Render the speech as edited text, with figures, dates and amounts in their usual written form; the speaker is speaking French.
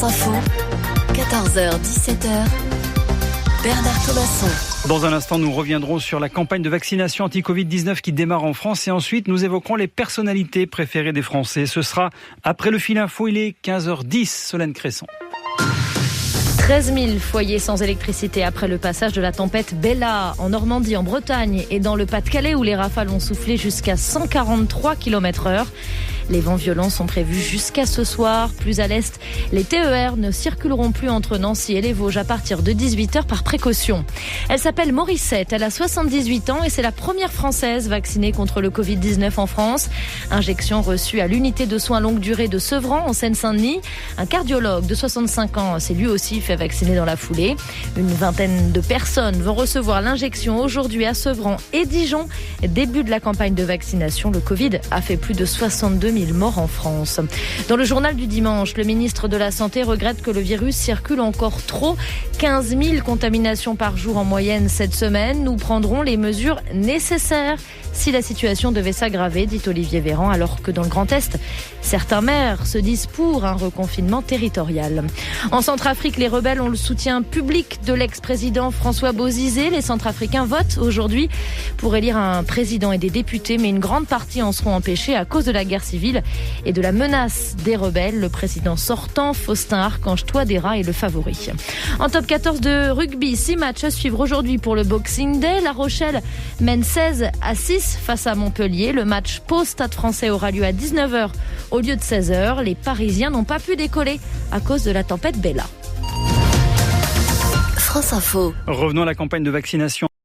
Info, 14h-17h, Bernard Thomasson. Dans un instant, nous reviendrons sur la campagne de vaccination anti-Covid-19 qui démarre en France et ensuite nous évoquerons les personnalités préférées des Français. Ce sera après le fil info, il est 15h10, Solène Cresson. 13 000 foyers sans électricité après le passage de la tempête Bella en Normandie, en Bretagne et dans le Pas-de-Calais où les rafales ont soufflé jusqu'à 143 km/h. Les vents violents sont prévus jusqu'à ce soir. Plus à l'est, les TER ne circuleront plus entre Nancy et les Vosges à partir de 18h par précaution. Elle s'appelle Morissette, elle a 78 ans et c'est la première Française vaccinée contre le Covid-19 en France. Injection reçue à l'unité de soins longue durée de Sevran en Seine-Saint-Denis. Un cardiologue de 65 ans s'est lui aussi fait vacciner dans la foulée. Une vingtaine de personnes vont recevoir l'injection aujourd'hui à Sevran et Dijon. Début de la campagne de vaccination, le Covid a fait plus de 62 000 morts en France. Dans le journal du dimanche, le ministre de la Santé regrette que le virus circule encore trop. 15 000 contaminations par jour en moyenne cette semaine. Nous prendrons les mesures nécessaires si la situation devait s'aggraver, dit Olivier Véran, alors que dans le Grand Est, certains maires se disent pour un reconfinement territorial. En Centrafrique, les rebelles ont le soutien public de l'ex-président François Bozizé. Les Centrafricains votent aujourd'hui pour élire un président et des députés, mais une grande partie en seront empêchés à cause de la guerre civile et de la menace des rebelles. Le président sortant, Faustin Archange Touadéra, est le favori. En top 14 de rugby, 6 matchs à suivre aujourd'hui pour le Boxing Day. La Rochelle mène 16-6 face à Montpellier. Le match Pau-Stade Français aura lieu à 19h au lieu de 16h. Les Parisiens n'ont pas pu décoller à cause de la tempête Bella. France Info. Revenons à la campagne de vaccination